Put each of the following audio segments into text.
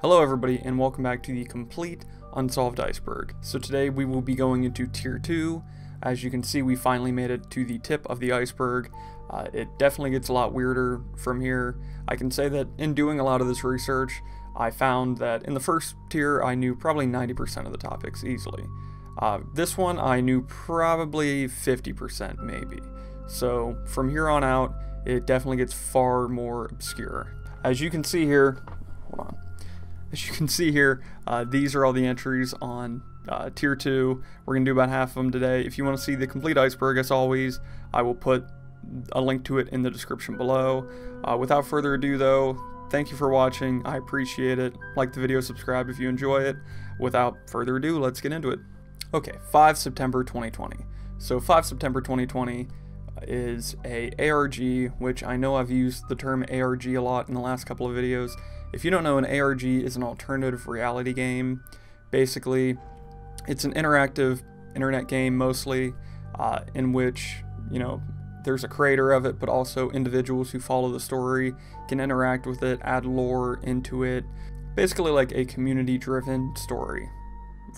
Hello everybody and welcome back to the complete Unsolved Iceberg. So today we will be going into Tier 2. As you can see, we finally made it to the tip of the iceberg. It definitely gets a lot weirder from here. I can say that in doing a lot of this research, I found that in the first tier I knew probably 90% of the topics easily. This one I knew probably 50% maybe. So from here on out, it definitely gets far more obscure. As you can see here, hold on. As you can see here, these are all the entries on Tier 2. We're going to do about half of them today. If you want to see the complete iceberg, as always, I will put a link to it in the description below. Without further ado, though, thank you for watching. I appreciate it. Like the video, subscribe if you enjoy it. Without further ado, let's get into it. Okay, 5 September 2020. So 5 September 2020 is a ARG, which I know I've used the term ARG a lot in the last couple of videos. If you don't know, an ARG is an alternative reality game. Basically, it's an interactive internet game mostly, in which, you know, there's a creator of it, but also individuals who follow the story can interact with it, add lore into it. Basically like a community-driven story,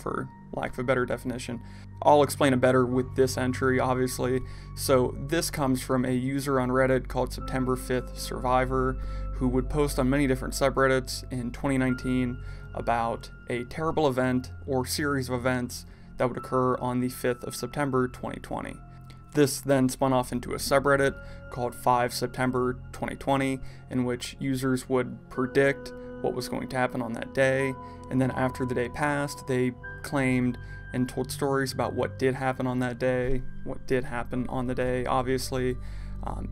for lack of a better definition. I'll explain it better with this entry, obviously. So this comes from a user on Reddit called September 5th Survivor, who would post on many different subreddits in 2019 about a terrible event or series of events that would occur on the 5th of September 2020. This then spun off into a subreddit called 5 September 2020, in which users would predict what was going to happen on that day, and then after the day passed, they claimed and told stories about what did happen on that day, what did happen on the day, obviously.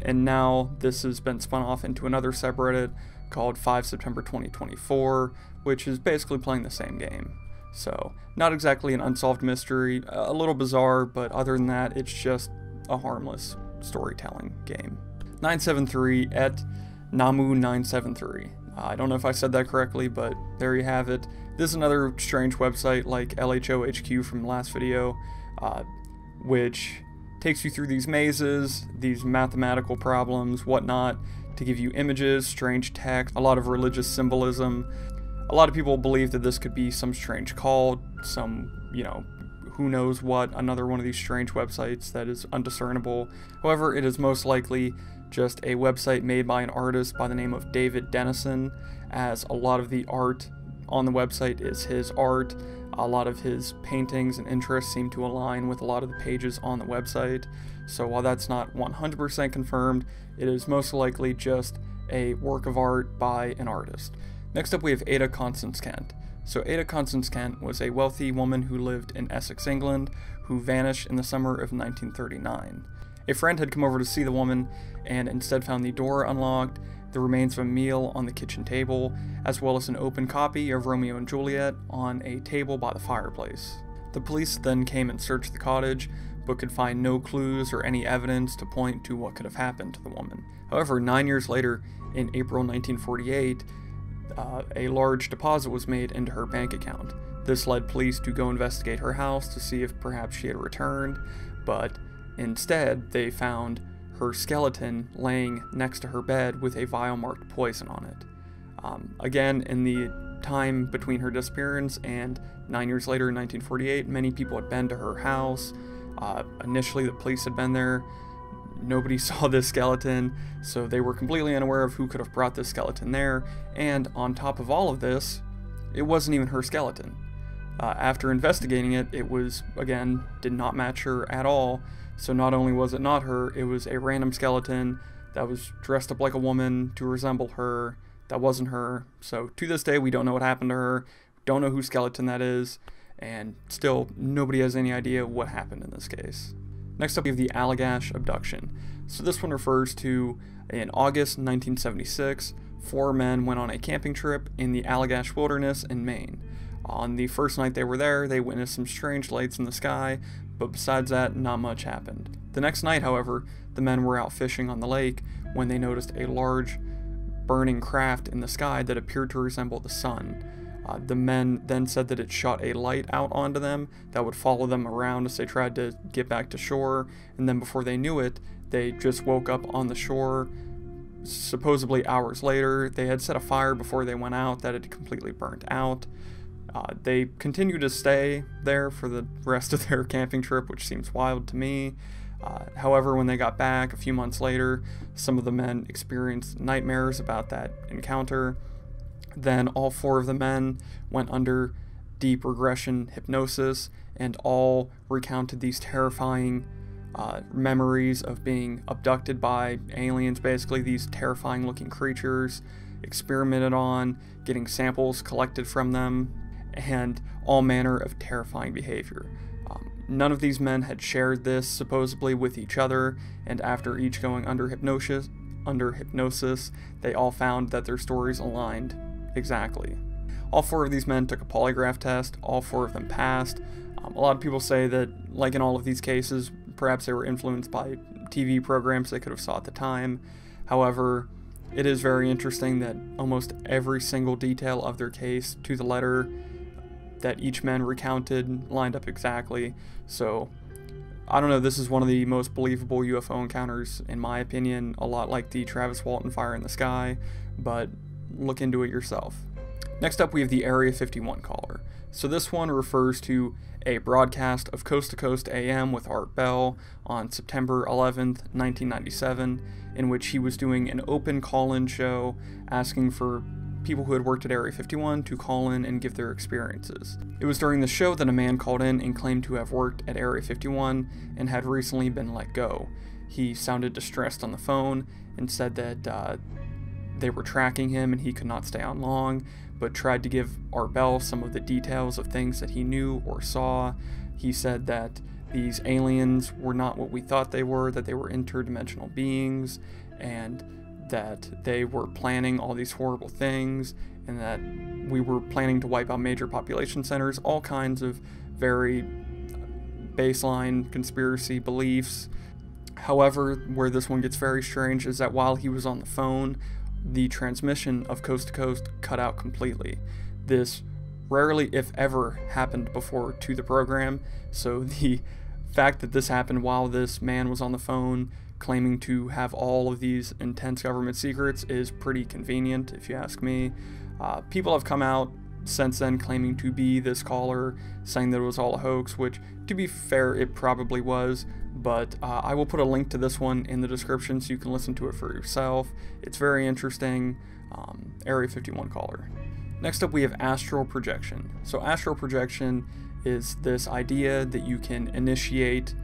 And now this has been spun off into another subreddit called 5 September 2024, which is basically playing the same game. So, not exactly an unsolved mystery, a little bizarre, but other than that, it's just a harmless storytelling game. 973 et Namu 973. I don't know if I said that correctly, but there you have it. This is another strange website like LHOHQ from the last video, which takes you through these mazes, these mathematical problems, whatnot, to give you images, strange text, a lot of religious symbolism. A lot of people believe that this could be some strange cult, some, you know, who knows what, another one of these strange websites that is undiscernible. However, it is most likely just a website made by an artist by the name of David Dennison, as a lot of the art on the website is his art. A lot of his paintings and interests seem to align with a lot of the pages on the website. So while that's not 100% confirmed, it is most likely just a work of art by an artist. Next up we have Ada Constance Kent. So Ada Constance Kent was a wealthy woman who lived in Essex, England, who vanished in the summer of 1939. A friend had come over to see the woman and instead found the door unlocked, the remains of a meal on the kitchen table, as well as an open copy of Romeo and Juliet on a table by the fireplace. The police then came and searched the cottage, but could find no clues or any evidence to point to what could have happened to the woman. However, 9 years later, in April 1948, a large deposit was made into her bank account. This led police to go investigate her house to see if perhaps she had returned, but instead they found her skeleton laying next to her bed with a vial marked poison on it. Again, in the time between her disappearance and 9 years later in 1948, many people had been to her house. Initially the police had been there. Nobody saw this skeleton, so they were completely unaware of who could have brought this skeleton there, and on top of all of this, it wasn't even her skeleton. After investigating it, it was, again, did not match her at all. So not only was it not her, it was a random skeleton that was dressed up like a woman to resemble her. That wasn't her. So to this day, we don't know what happened to her. Don't know whose skeleton that is. And still, nobody has any idea what happened in this case. Next up, we have the Allagash Abduction. So this one refers to, in August 1976, 4 men went on a camping trip in the Allagash Wilderness in Maine. On the first night they were there, they witnessed some strange lights in the sky, but besides that, not much happened. The next night, however, the men were out fishing on the lake when they noticed a large burning craft in the sky that appeared to resemble the sun. The men then said that it shot a light out onto them that would follow them around as they tried to get back to shore, and then before they knew it, they just woke up on the shore supposedly hours later. They had set a fire before they went out that had completely burnt out. They continued to stay there for the rest of their camping trip, which seems wild to me. However, when they got back a few months later, some of the men experienced nightmares about that encounter. Then all 4 of the men went under deep regression hypnosis and all recounted these terrifying memories of being abducted by aliens, basically these terrifying looking creatures, experimented on, getting samples collected from them, and all manner of terrifying behavior. None of these men had shared this supposedly with each other, and after each going under hypnosis, they all found that their stories aligned exactly. All 4 of these men took a polygraph test. All 4 of them passed. A lot of people say that, like in all of these cases, perhaps they were influenced by TV programs they could have saw at the time. However, it is very interesting that almost every single detail of their case, to the letter, that each man recounted lined up exactly. So, I don't know, this is one of the most believable UFO encounters, in my opinion, a lot like the Travis Walton fire in the sky, but look into it yourself. Next up, we have the Area 51 caller. So this one refers to a broadcast of Coast to Coast AM with Art Bell on September 11th, 1997, in which he was doing an open call-in show asking for people who had worked at Area 51 to call in and give their experiences. It was during the show that a man called in and claimed to have worked at Area 51 and had recently been let go. He sounded distressed on the phone and said that they were tracking him and he could not stay on long, but tried to give Art Bell some of the details of things that he knew or saw. He said that these aliens were not what we thought they were, that they were interdimensional beings, and that they were planning all these horrible things, and that we were planning to wipe out major population centers, all kinds of very baseline conspiracy beliefs. However, where this one gets very strange is that while he was on the phone, the transmission of Coast to Coast cut out completely. This rarely, if ever, happened before to the program, so the fact that this happened while this man was on the phone claiming to have all of these intense government secrets is pretty convenient, if you ask me. People have come out since then claiming to be this caller, saying that it was all a hoax, which, to be fair, it probably was, but I will put a link to this one in the description so you can listen to it for yourself. It's very interesting. Area 51 caller. Next up, we have Astral Projection. So Astral Projection is this idea that you can initiate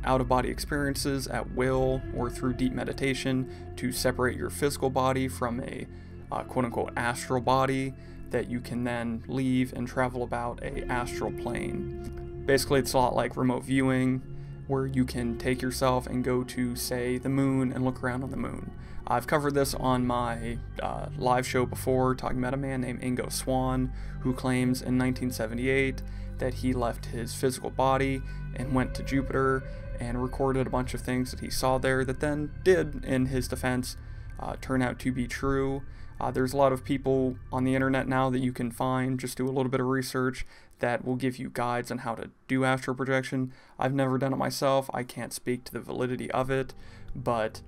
out-of-body experiences at will or through deep meditation to separate your physical body from a quote-unquote astral body that you can then leave and travel about a astral plane. Basically, it's a lot like remote viewing, where you can take yourself and go to, say, the moon and look around on the moon. I've covered this on my live show before, talking about a man named Ingo Swann, who claims in 1978 that he left his physical body and went to Jupiter and recorded a bunch of things that he saw there that then did, in his defense, turn out to be true. There's a lot of people on the internet now that you can find, just do a little bit of research, that will give you guides on how to do astral projection. I've never done it myself, I can't speak to the validity of it, but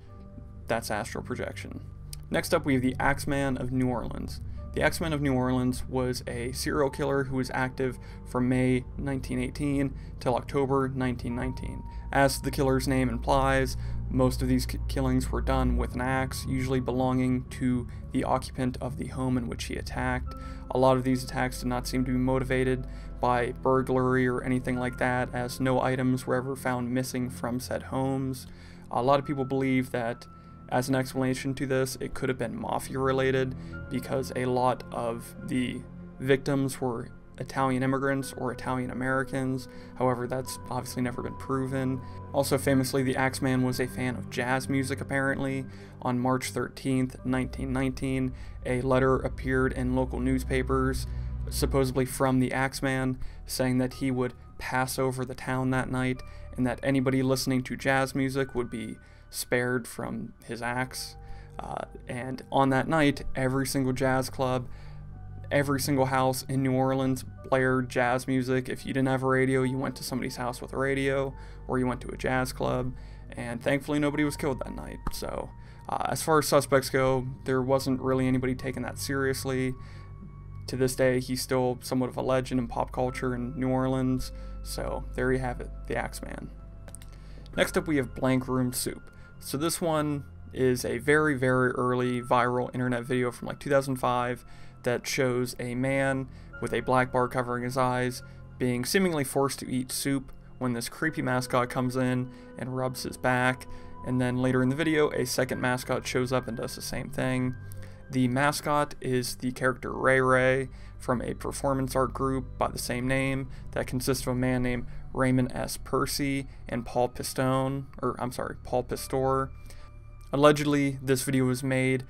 that's astral projection. Next up, we have the Axeman of New Orleans. The Axeman of New Orleans was a serial killer who was active from May 1918 till October 1919. As the killer's name implies, most of these killings were done with an axe, usually belonging to the occupant of the home in which he attacked. A lot of these attacks did not seem to be motivated by burglary or anything like that, as no items were ever found missing from said homes. A lot of people believe that, as an explanation to this, it could have been mafia related, because a lot of the victims were Italian immigrants or Italian Americans. However, that's obviously never been proven. Also, famously, the Axeman was a fan of jazz music, apparently. On March 13th, 1919, a letter appeared in local newspapers, supposedly from the Axeman, saying that he would pass over the town that night, and that anybody listening to jazz music would be spared from his axe. And on that night, every single jazz club, every single house in New Orleans blared jazz music. If you didn't have a radio, you went to somebody's house with a radio, or you went to a jazz club, and thankfully nobody was killed that night. So As far as suspects go, there wasn't really anybody taking that seriously. To this day, he's still somewhat of a legend in pop culture in New Orleans, so there you have it, the Axeman. Next up we have Blank Room Soup. So this one is a very, very early viral internet video from like 2005 that shows a man with a black bar covering his eyes being seemingly forced to eat soup when this creepy mascot comes in and rubs his back, and then later in the video a second mascot shows up and does the same thing. The mascot is the character Ray Ray from a performance art group by the same name that consists of a man named Raymond S. Percy and Paul Pistor. Allegedly, this video was made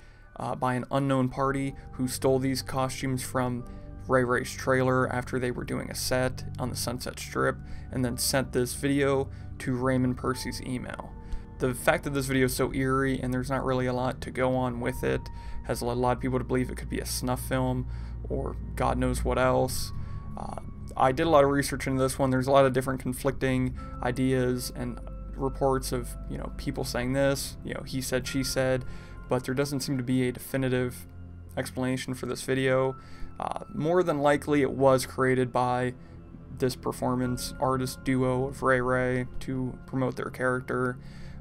by an unknown party who stole these costumes from Ray Ray's trailer after they were doing a set on the Sunset Strip, and then sent this video to Raymond Percy's email. The fact that this video is so eerie and there's not really a lot to go on with it has led a lot of people to believe it could be a snuff film or God knows what else. I did a lot of research into this one. There's a lot of different conflicting ideas and reports of, people saying this, he said, she said, but there doesn't seem to be a definitive explanation for this video. More than likely it was created by this performance artist duo of Ray Ray to promote their character,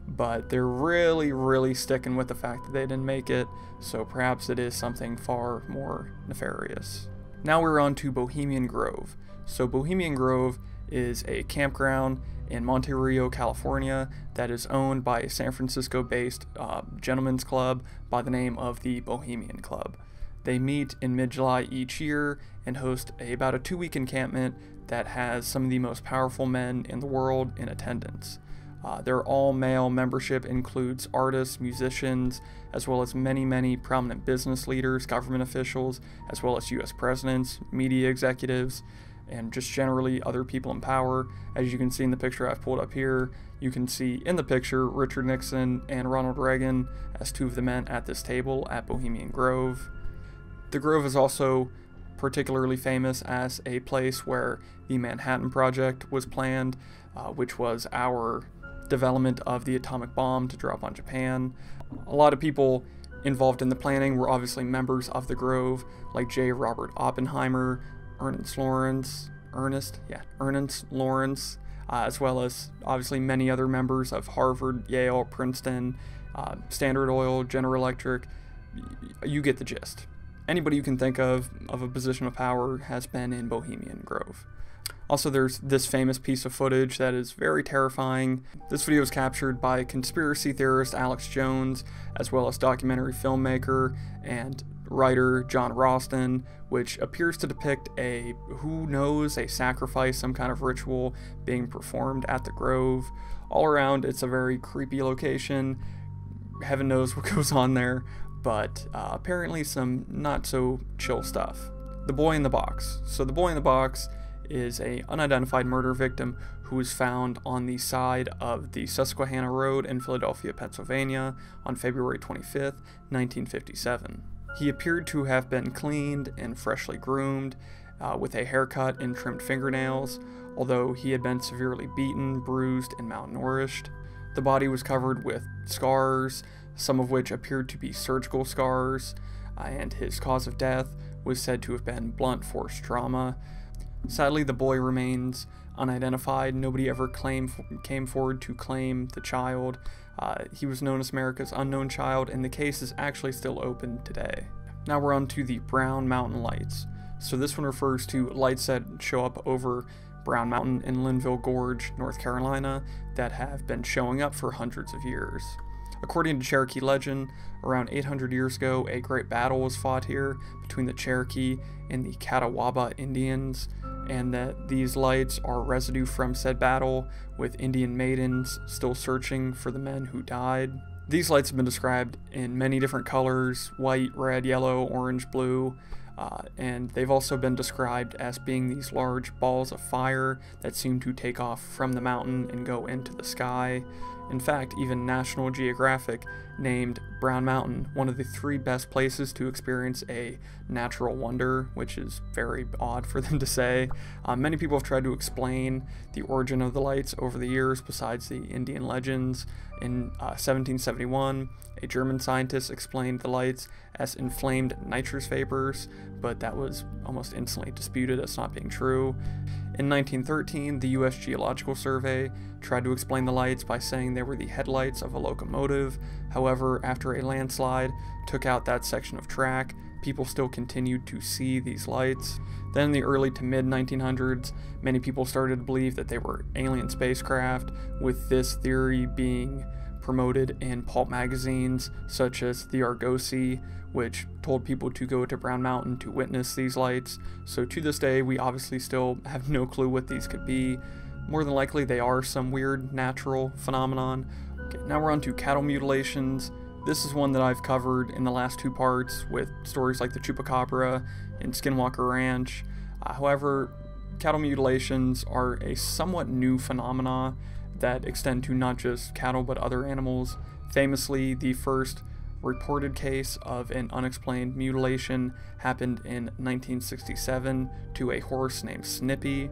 but they're really sticking with the fact that they didn't make it, so perhaps it is something far more nefarious. Now we're on to Bohemian Grove. So Bohemian Grove is a campground in Monte Rio, California that is owned by a San Francisco-based gentleman's club by the name of the Bohemian Club. They meet in mid-July each year and host about a 2-week encampment that has some of the most powerful men in the world in attendance. Their all-male membership includes artists, musicians, as well as many prominent business leaders, government officials, as well as U.S. presidents, media executives, and just generally other people in power. As you can see in the picture I've pulled up here, you can see in the picture Richard Nixon and Ronald Reagan as two of the men at this table at Bohemian Grove. The Grove is also particularly famous as a place where the Manhattan Project was planned, which was our development of the atomic bomb to drop on Japan. A lot of people involved in the planning were obviously members of the Grove, like J. Robert Oppenheimer, Ernest Lawrence, as well as obviously many other members of Harvard, Yale, Princeton, Standard Oil, General Electric. You get the gist. Anybody you can think of a position of power has been in Bohemian Grove. Also, there's this famous piece of footage that is very terrifying. This video was captured by conspiracy theorist Alex Jones, as well as documentary filmmaker and writer John Ralston, which appears to depict a sacrifice, some kind of ritual being performed at the Grove. All around, it's a very creepy location. Heaven knows what goes on there, but apparently some not so chill stuff. The Boy in the Box. So the Boy in the Box is an unidentified murder victim who was found on the side of the Susquehanna Road in Philadelphia, Pennsylvania on February 25th, 1957. He appeared to have been cleaned and freshly groomed, with a haircut and trimmed fingernails, although he had been severely beaten, bruised, and malnourished. The body was covered with scars, some of which appeared to be surgical scars, and his cause of death was said to have been blunt force trauma. Sadly, the boy remains unidentified. Nobody ever came forward to claim the child. He was known as America's unknown child, and the case is actually still open today. Now we're on to the Brown Mountain Lights. So this one refers to lights that show up over Brown Mountain in Linville Gorge, North Carolina, that have been showing up for hundreds of years. According to Cherokee legend, around 800 years ago, a great battle was fought here between the Cherokee and the Catawba Indians, and that these lights are residue from said battle, with Indian maidens still searching for the men who died. These lights have been described in many different colors: white, red, yellow, orange, blue, and they've also been described as being these large balls of fire that seem to take off from the mountain and go into the sky. In fact, even National Geographic named Brown Mountain one of the 3 best places to experience a natural wonder, which is very odd for them to say. Many people have tried to explain the origin of the lights over the years besides the Indian legends. In 1771, a German scientist explained the lights as inflamed nitrous vapors, but that was almost instantly disputed as not being true. In 1913, the U.S. Geological Survey tried to explain the lights by saying they were the headlights of a locomotive. However, after a landslide took out that section of track, people still continued to see these lights. Then in the early to mid 1900s, many people started to believe that they were alien spacecraft, with this theory being promoted in pulp magazines such as the Argosy, which told people to go to Brown Mountain to witness these lights. So to this day, we obviously still have no clue what these could be. More than likely, they are some weird natural phenomenon. Okay, now we're on to cattle mutilations. This is one that I've covered in the last 2 parts with stories like the Chupacabra and Skinwalker Ranch. However, cattle mutilations are a somewhat new phenomena that extend to not just cattle but other animals. Famously, the first reported case of an unexplained mutilation happened in 1967 to a horse named Snippy.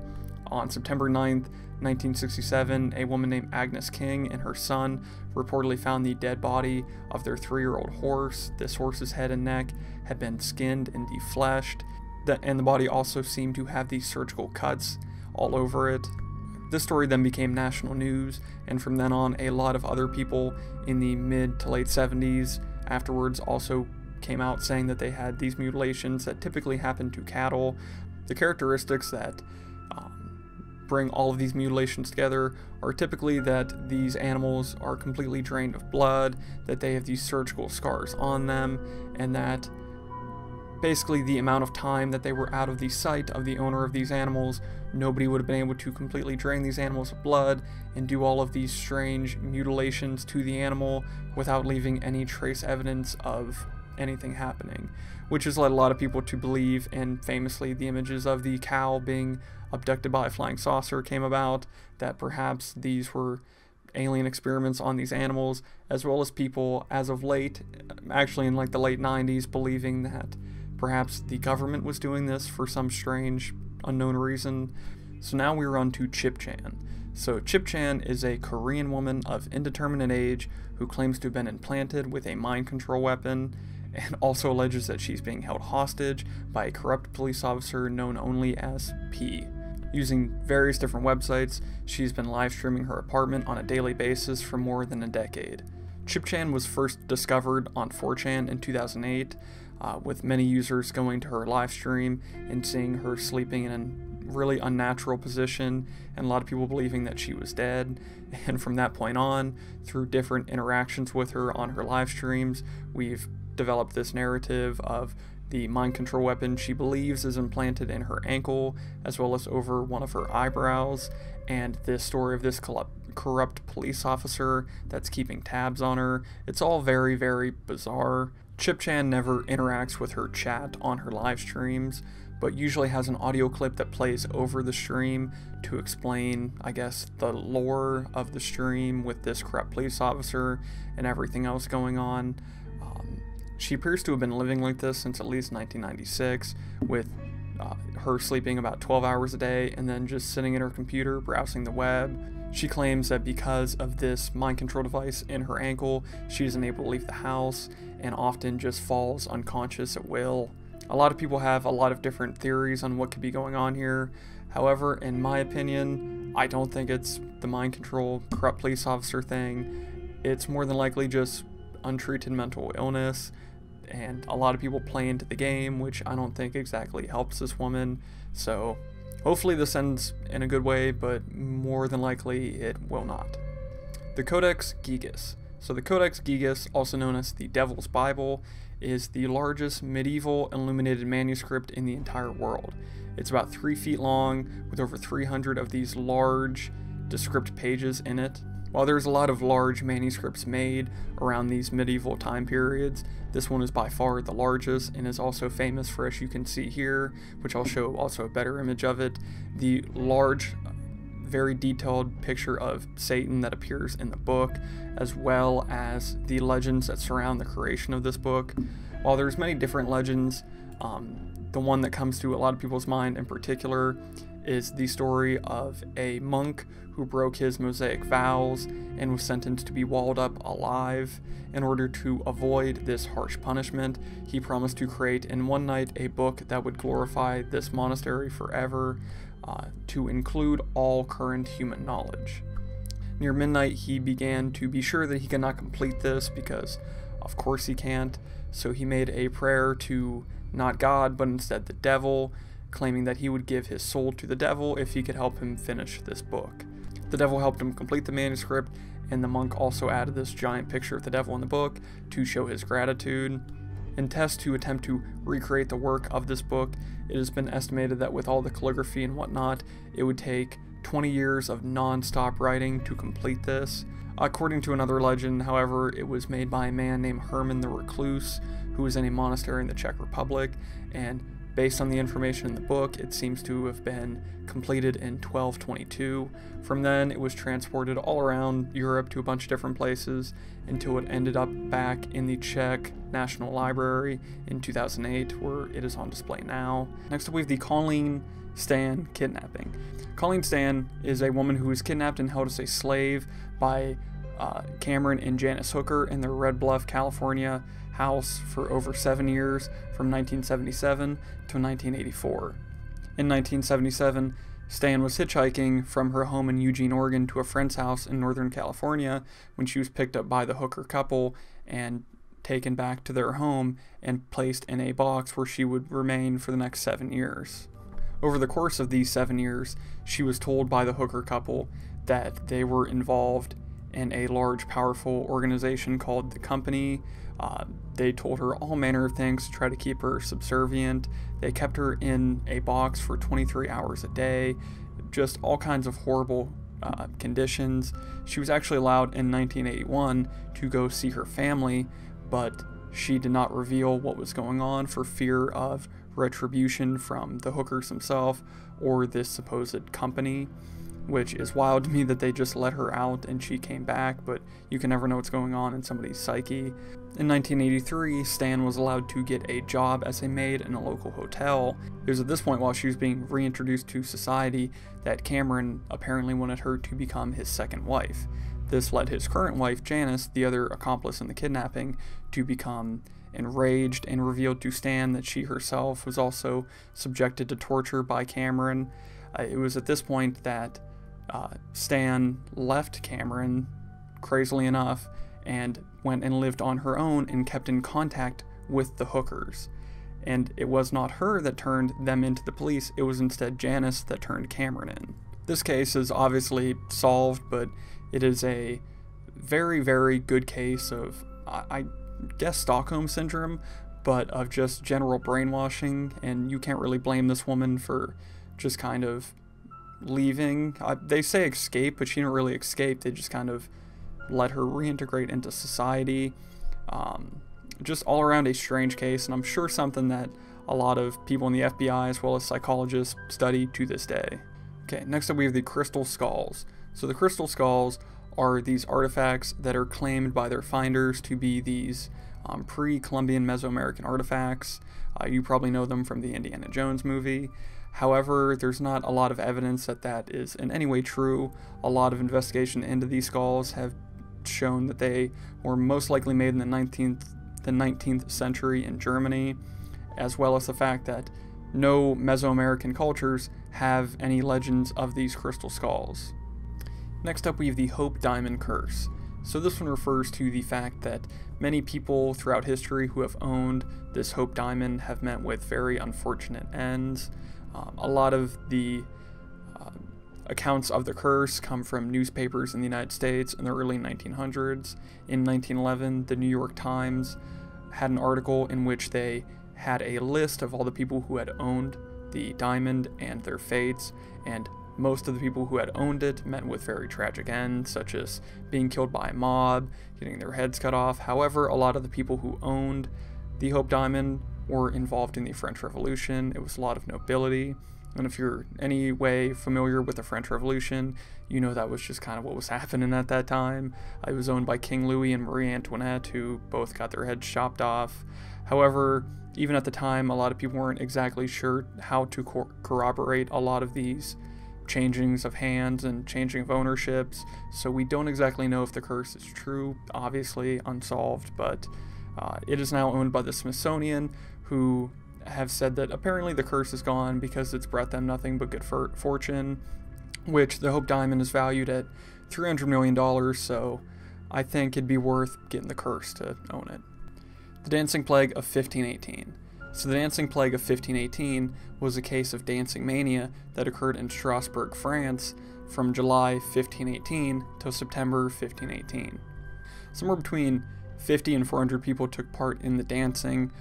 On September 9th, 1967, a woman named Agnes King and her son reportedly found the dead body of their 3-year-old horse. This horse's head and neck had been skinned and defleshed, and the body also seemed to have these surgical cuts all over it. This story then became national news, and from then on, a lot of other people in the mid to late 70s afterwards also came out saying that they had these mutilations that typically happen to cattle. The characteristics that bring all of these mutilations together are typically that these animals are completely drained of blood, that they have these surgical scars on them, and that basically the amount of time that they were out of the sight of the owner of these animals, nobody would have been able to completely drain these animals of blood and do all of these strange mutilations to the animal without leaving any trace evidence of anything happening, which has led a lot of people to believe, and famously the images of the cow being abducted by a flying saucer came about, that perhaps these were alien experiments on these animals, as well as people as of late, actually in like the late 90s, believing that perhaps the government was doing this for some strange unknown reason. So now we're on to ChipChan. So ChipChan is a Korean woman of indeterminate age who claims to have been implanted with a mind control weapon, and also alleges that she's being held hostage by a corrupt police officer known only as P. Using various different websites, she's been live streaming her apartment on a daily basis for more than a decade. ChipChan was first discovered on 4chan in 2008, with many users going to her live stream and seeing her sleeping in a really unnatural position, and a lot of people believing that she was dead. And from that point on, through different interactions with her on her live streams, we've developed this narrative of the mind control weapon she believes is implanted in her ankle, as well as over one of her eyebrows, and this story of this corrupt police officer that's keeping tabs on her. It's all very, very bizarre. ChipChan never interacts with her chat on her live streams, but usually has an audio clip that plays over the stream to explain, I guess, the lore of the stream with this corrupt police officer and everything else going on. She appears to have been living like this since at least 1996, with her sleeping about 12 hours a day and then just sitting at her computer browsing the web. She claims that because of this mind control device in her ankle, she isn't able to leave the house and often just falls unconscious at will. A lot of people have a lot of different theories on what could be going on here. However, in my opinion, I don't think it's the mind control corrupt police officer thing. It's more than likely just untreated mental illness, and a lot of people play into the game, which I don't think exactly helps this woman. So hopefully this ends in a good way, but more than likely it will not. The Codex Gigas. So the Codex Gigas, also known as the Devil's Bible, is the largest medieval illuminated manuscript in the entire world. It's about 3 feet long, with over 300 of these large descript pages in it. While there's a lot of large manuscripts made around these medieval time periods, this one is by far the largest and is also famous for, as you can see here, which I'll show also a better image of it, the large very detailed picture of Satan that appears in the book, as well as the legends that surround the creation of this book. While there's many different legends, the one that comes to a lot of people's mind in particular is the story of a monk who broke his Mosaic vows and was sentenced to be walled up alive. In order to avoid this harsh punishment, he promised to create in one night a book that would glorify this monastery forever, to include all current human knowledge. Near midnight, he began to be sure that he could not complete this because, of course, he can't, so he made a prayer to not God, but instead the devil, claiming that he would give his soul to the devil if he could help him finish this book. The devil helped him complete the manuscript, and the monk also added this giant picture of the devil in the book to show his gratitude. In tests to attempt to recreate the work of this book, it has been estimated that with all the calligraphy and whatnot, it would take 20 years of non-stop writing to complete this. According to another legend, however, it was made by a man named Herman the Recluse, who was in a monastery in the Czech Republic, and based on the information in the book, it seems to have been completed in 1222. From then, it was transported all around Europe to a bunch of different places until it ended up back in the Czech National Library in 2008, where it is on display now. Next up, we have the Colleen Stan kidnapping. Colleen Stan is a woman who was kidnapped and held as a slave by Cameron and Janice Hooker in their Red Bluff, California house for over 7 years, from 1977 to 1984. In 1977, Stan was hitchhiking from her home in Eugene, Oregon to a friend's house in Northern California when she was picked up by the Hooker couple and taken back to their home and placed in a box where she would remain for the next 7 years. Over the course of these 7 years, she was told by the Hooker couple that they were involved in a large, powerful organization called the Company. They told her all manner of things to try to keep her subservient. They kept her in a box for 23 hours a day, just all kinds of horrible conditions. She was actually allowed in 1981 to go see her family, but she did not reveal what was going on for fear of retribution from the Hookers themselves or this supposed company, which is wild to me that they just let her out and she came back, but you can never know what's going on in somebody's psyche. In 1983, Stan was allowed to get a job as a maid in a local hotel. It was at this point, while she was being reintroduced to society, that Cameron apparently wanted her to become his second wife. This led his current wife, Janice, the other accomplice in the kidnapping, to become enraged and revealed to Stan that she herself was also subjected to torture by Cameron. It was at this point that Stan left Cameron, crazily enough, and went and lived on her own and kept in contact with the Hookers. And it was not her that turned them into the police, it was instead Janice that turned Cameron in. This case is obviously solved, but it is a very, very good case of, I guess, Stockholm Syndrome, but of just general brainwashing, and you can't really blame this woman for just kind of leaving. They say escape, but she didn't really escape. They just kind of let her reintegrate into society. Just all around a strange case, and I'm sure something that a lot of people in the FBI as well as psychologists study to this day. Okay, next up we have the crystal skulls. So the crystal skulls are these artifacts that are claimed by their finders to be these pre-Columbian Mesoamerican artifacts. You probably know them from the Indiana Jones movie. However, there's not a lot of evidence that that is in any way true. A lot of investigation into these skulls have shown that they were most likely made in the 19th century in Germany, as well as the fact that no Mesoamerican cultures have any legends of these crystal skulls. Next up we have the Hope Diamond Curse. So this one refers to the fact that many people throughout history who have owned this Hope Diamond have met with very unfortunate ends. A lot of the accounts of the curse come from newspapers in the United States in the early 1900s. In 1911, the New York Times had an article in which they had a list of all the people who had owned the diamond and their fates, and most of the people who had owned it met with very tragic ends, such as being killed by a mob, getting their heads cut off. However, a lot of the people who owned the Hope Diamond were involved in the French Revolution. It was a lot of nobility. And if you're any way familiar with the French Revolution, you know that was just kind of what was happening at that time. It was owned by King Louis and Marie Antoinette, who both got their heads chopped off. However, even at the time, a lot of people weren't exactly sure how to corroborate a lot of these changings of hands and changing of ownerships, so we don't exactly know if the curse is true, obviously unsolved, but it is now owned by the Smithsonian, who have said that apparently the curse is gone because it's brought them nothing but good fortune, which the Hope Diamond is valued at $300 million, so I think it'd be worth getting the curse to own it. The Dancing Plague of 1518. So the Dancing Plague of 1518 was a case of dancing mania that occurred in Strasbourg, France from July 1518 till September 1518. Somewhere between 50 and 400 people took part in the dancing.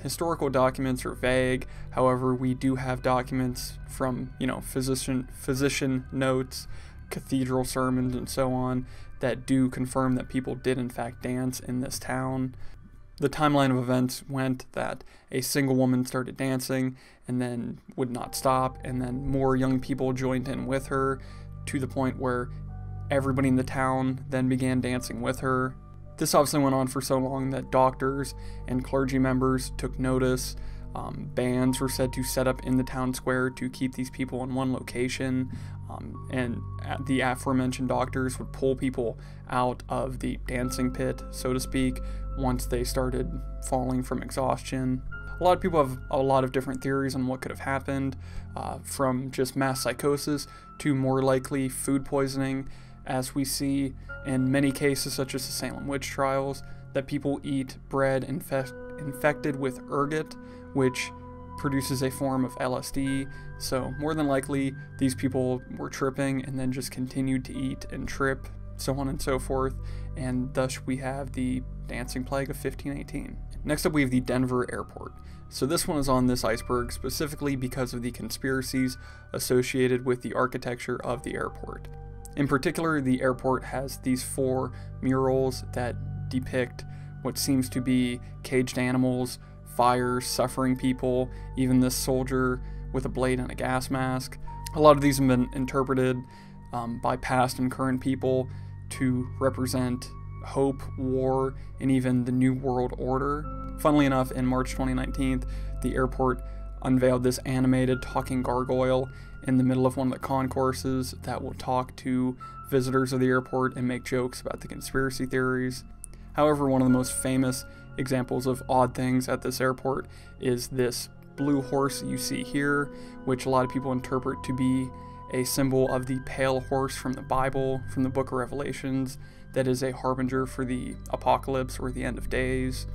Historical documents are vague, however we do have documents from, physician notes, cathedral sermons, and so on that do confirm that people did in fact dance in this town. The timeline of events went that a single woman started dancing and then would not stop, and then more young people joined in with her to the point where everybody in the town then began dancing with her. This obviously went on for so long that doctors and clergy members took notice. Bands were said to set up in the town square to keep these people in one location, and the aforementioned doctors would pull people out of the dancing pit, so to speak, once they started falling from exhaustion. A lot of people have a lot of different theories on what could have happened, from just mass psychosis to more likely food poisoning, as we see in many cases such as the Salem witch trials, that people eat bread infected with ergot, which produces a form of LSD, so more than likely these people were tripping and then just continued to eat and trip, so on and so forth, and thus we have the Dancing Plague of 1518. Next up we have the Denver Airport. So this one is on this iceberg specifically because of the conspiracies associated with the architecture of the airport. In particular, the airport has these 4 murals that depict what seems to be caged animals, fires, suffering people, even this soldier with a blade and a gas mask. A lot of these have been interpreted by past and current people to represent hope, war, and even the New World Order. Funnily enough, in March 2019, the airport unveiled this animated talking gargoyle in the middle of one of the concourses that will talk to visitors of the airport and make jokes about the conspiracy theories. However, one of the most famous examples of odd things at this airport is this blue horse you see here, which a lot of people interpret to be a symbol of the pale horse from the Bible, from the book of Revelations, that is a harbinger for the apocalypse or the end of days.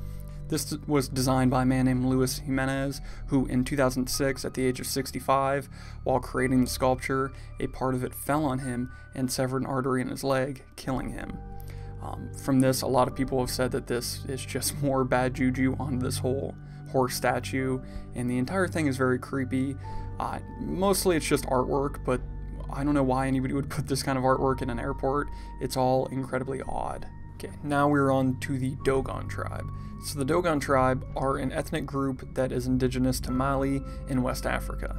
This was designed by a man named Luis Jimenez, who in 2006, at the age of 65, while creating the sculpture, a part of it fell on him and severed an artery in his leg, killing him. From this, a lot of people have said that this is just more bad juju on this whole horse statue, and the entire thing is very creepy. Mostly it's just artwork, but I don't know why anybody would put this kind of artwork in an airport. It's all incredibly odd. Okay, now we're on to the Dogon Tribe. So the Dogon Tribe are an ethnic group that is indigenous to Mali in West Africa.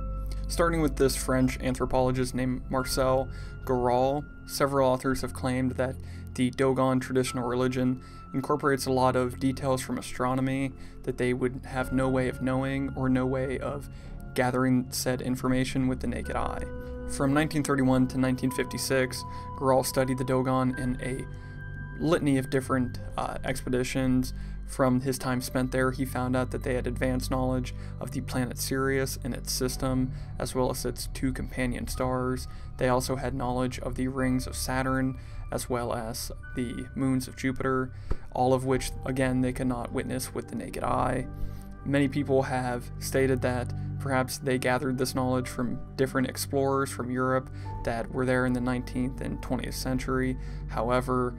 Starting with this French anthropologist named Marcel Goral, several authors have claimed that the Dogon traditional religion incorporates a lot of details from astronomy that they would have no way of knowing or no way of gathering said information with the naked eye. From 1931 to 1956, Goral studied the Dogon in a litany of different expeditions. From his time spent there, he found out that they had advanced knowledge of the planet Sirius and its system, as well as its 2 companion stars. They also had knowledge of the rings of Saturn, as well as the moons of Jupiter, all of which, again, they could not witness with the naked eye. Many people have stated that perhaps they gathered this knowledge from different explorers from Europe that were there in the 19th and 20th century. However,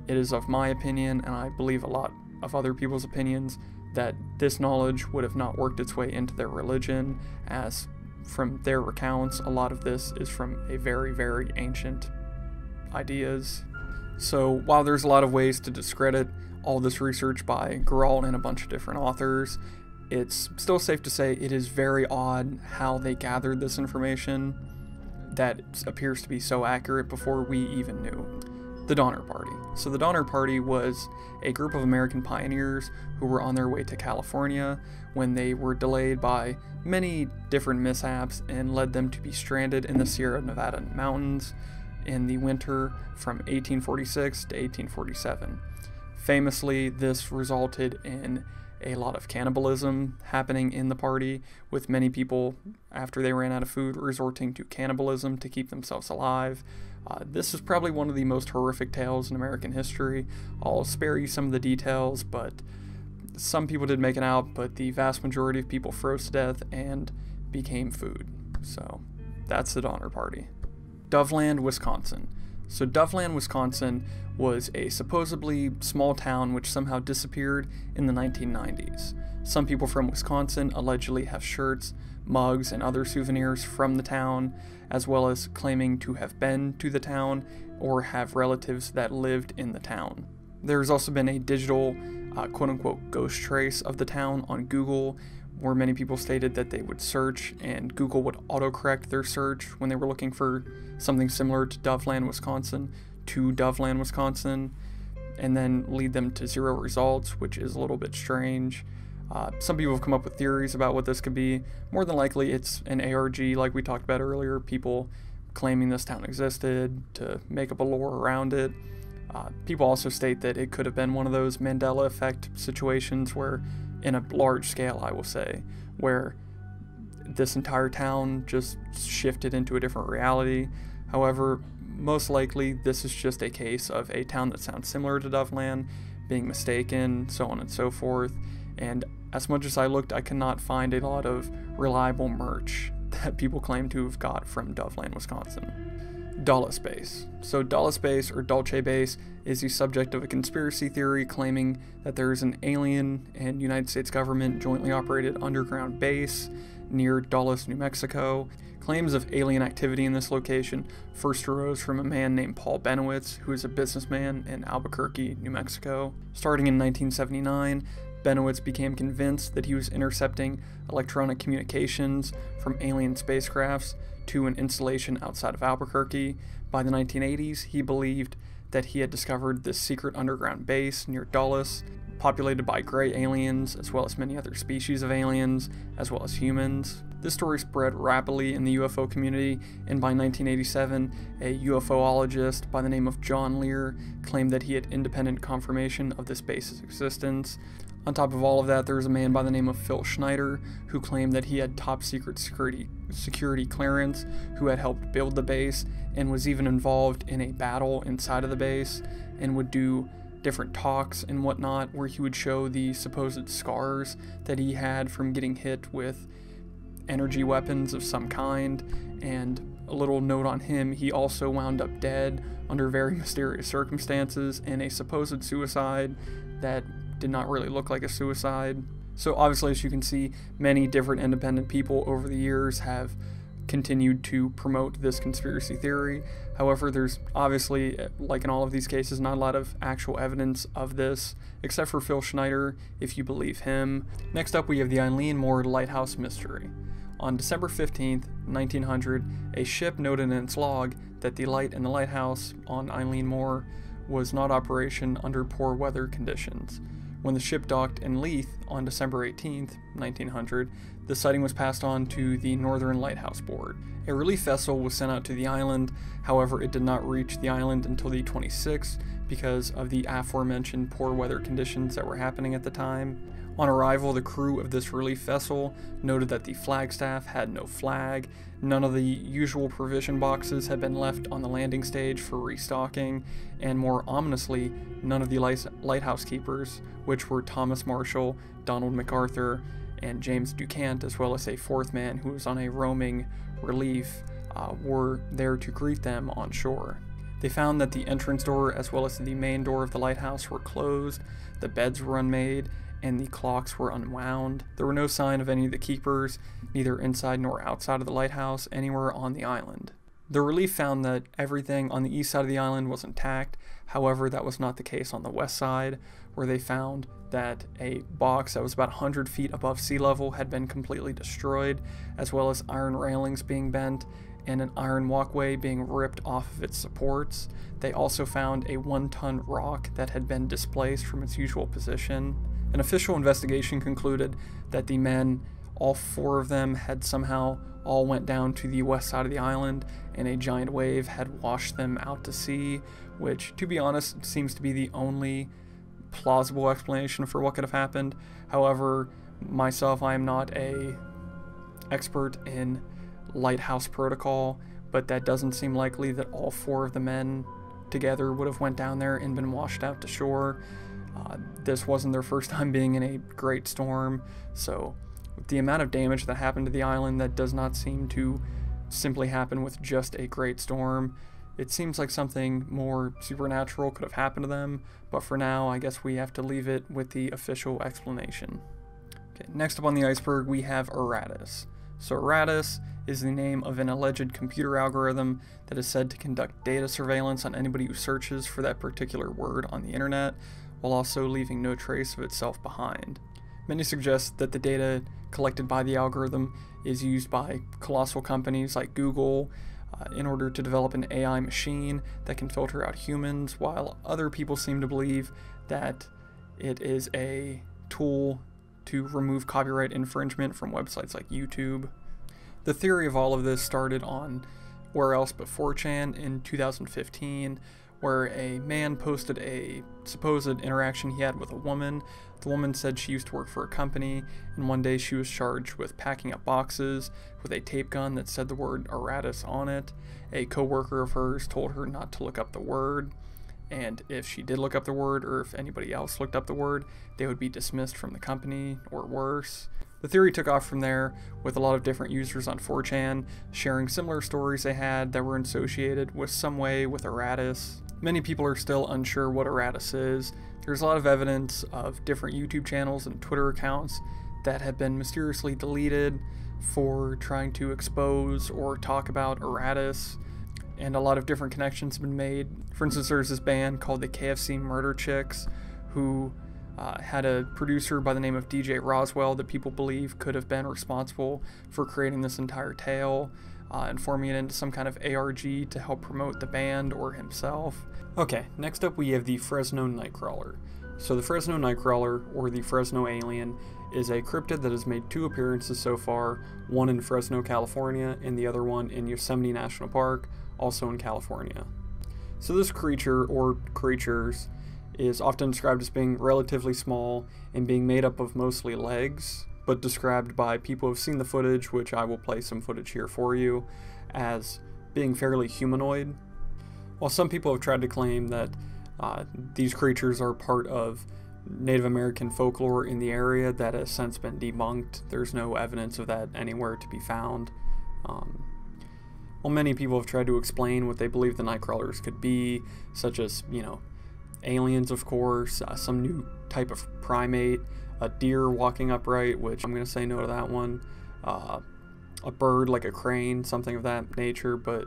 it is of my opinion, and I believe a lot of other people's opinions, that this knowledge would have not worked its way into their religion, as from their recounts, a lot of this is from a very, very ancient ideas. So while there's a lot of ways to discredit all this research by Goral and a bunch of different authors, it's still safe to say it is very odd how they gathered this information that appears to be so accurate before we even knew. The Donner Party. So the Donner Party was a group of American pioneers who were on their way to California when they were delayed by many different mishaps and led them to be stranded in the Sierra Nevada mountains in the winter from 1846 to 1847. Famously, this resulted in a lot of cannibalism happening in the party, with many people, after they ran out of food, resorting to cannibalism to keep themselves alive. This is probably one of the most horrific tales in American history. I'll spare you some of the details, but some people did make it out, but the vast majority of people froze to death and became food. So that's the Donner Party. Doveland, Wisconsin. So Doveland, Wisconsin was a supposedly small town which somehow disappeared in the 1990s. Some people from Wisconsin allegedly have shirts, mugs, and other souvenirs from the town, as well as claiming to have been to the town or have relatives that lived in the town. There's also been a digital quote-unquote ghost trace of the town on Google, where many people stated that they would search and Google would autocorrect their search when they were looking for something similar to Doveland, Wisconsin, and then lead them to 0 results, which is a little bit strange. Some people have come up with theories about what this could be. More than likely, it's an ARG, like we talked about earlier, people claiming this town existed to make up a lore around it. People also state that it could have been one of those Mandela effect situations where, in a large scale, I will say, where this entire town just shifted into a different reality. However, most likely this is just a case of a town that sounds similar to Doveland being mistaken, so on and so forth. And as much as I looked, I could not find a lot of reliable merch that people claim to have got from Doveland, Wisconsin. Dulce Base. So Dulce Base, or Dulce Base, is the subject of a conspiracy theory claiming that there is an alien and United States government jointly operated underground base near Dulce, New Mexico. Claims of alien activity in this location first arose from a man named Paul Benowitz, who is a businessman in Albuquerque, New Mexico. Starting in 1979, Benowitz became convinced that he was intercepting electronic communications from alien spacecrafts to an installation outside of Albuquerque. By the 1980s, he believed that he had discovered this secret underground base near Dulce, populated by gray aliens, as well as many other species of aliens, as well as humans. This story spread rapidly in the UFO community, and by 1987, a UFOologist by the name of John Lear claimed that he had independent confirmation of this base's existence. On top of all of that, there was a man by the name of Phil Schneider who claimed that he had top secret security clearance, who had helped build the base and was even involved in a battle inside of the base, and would do different talks and whatnot where he would show the supposed scars that he had from getting hit with energy weapons of some kind. And a little note on him, he also wound up dead under very mysterious circumstances in a supposed suicide that did not really look like a suicide. So obviously, as you can see, many different independent people over the years have continued to promote this conspiracy theory. However, there's obviously, like in all of these cases, not a lot of actual evidence of this, except for Phil Schneider, if you believe him. Next up, we have the Eilean Moored Lighthouse Mystery. On December 15th, 1900, a ship noted in its log that the light in the lighthouse on Eilean Moor was not operation under poor weather conditions. When the ship docked in Leith on December 18th, 1900, the sighting was passed on to the Northern Lighthouse Board. A relief vessel was sent out to the island, however it did not reach the island until the 26th because of the aforementioned poor weather conditions that were happening at the time. On arrival, the crew of this relief vessel noted that the flagstaff had no flag, none of the usual provision boxes had been left on the landing stage for restocking, and more ominously, none of the lighthouse keepers, which were Thomas Marshall, Donald MacArthur, and James Ducant, as well as a fourth man who was on a roaming relief, were there to greet them on shore. They found that the entrance door as well as the main door of the lighthouse were closed, the beds were unmade, and the clocks were unwound. There were no sign of any of the keepers, neither inside nor outside of the lighthouse, anywhere on the island. The relief found that everything on the east side of the island was intact. However, that was not the case on the west side, where they found that a box that was about 100 feet above sea level had been completely destroyed, as well as iron railings being bent and an iron walkway being ripped off of its supports. They also found a 1-ton rock that had been displaced from its usual position. An official investigation concluded that the men, all 4 of them, had somehow all went down to the west side of the island, and a giant wave had washed them out to sea, which, to be honest, seems to be the only plausible explanation for what could have happened. However, myself, I am not a expert in Lighthouse protocol, but that doesn't seem likely that all 4 of the men together would have went down there and been washed out to shore. This wasn't their first time being in a great storm, so with the amount of damage that happened to the island, that does not seem to simply happen with just a great storm. It seems like something more supernatural could have happened to them, but for now, I guess we have to leave it with the official explanation. Okay, next up on the iceberg, we have Erratas. So Erratas is the name of an alleged computer algorithm that is said to conduct data surveillance on anybody who searches for that particular word on the internet, while also leaving no trace of itself behind. Many suggest that the data collected by the algorithm is used by colossal companies like Google in order to develop an AI machine that can filter out humans, while other people seem to believe that it is a tool to remove copyright infringement from websites like YouTube. The theory of all of this started on where else but 4chan in 2015, where a man posted a supposed interaction he had with a woman. The woman said she used to work for a company, and one day she was charged with packing up boxes with a tape gun that said the word Erratas on it. A co-worker of hers told her not to look up the word, and if she did look up the word, or if anybody else looked up the word, they would be dismissed from the company, or worse. The theory took off from there, with a lot of different users on 4chan sharing similar stories they had that were associated with some way with Erratas. Many people are still unsure what Erratas is. There's a lot of evidence of different YouTube channels and Twitter accounts that have been mysteriously deleted for trying to expose or talk about Erratas, and a lot of different connections have been made. For instance, there's this band called the KFC Murder Chicks who had a producer by the name of DJ Roswell that people believe could have been responsible for creating this entire tale and forming it into some kind of ARG to help promote the band or himself. Okay, next up we have the Fresno Nightcrawler. So the Fresno Nightcrawler, or the Fresno Alien, is a cryptid that has made 2 appearances so far, one in Fresno, California, and the other one in Yosemite National Park, also in California. So this creature, or creatures, is often described as being relatively small and being made up of mostly legs, but described by people who have seen the footage, which I will play some footage here for you, as being fairly humanoid. While some people have tried to claim that these creatures are part of Native American folklore in the area, that has since been debunked. There's no evidence of that anywhere to be found. While many people have tried to explain what they believe the Nightcrawlers could be, such as, aliens, of course, some new type of primate, a deer walking upright, which I'm going to say no to that one, a bird like a crane, something of that nature, but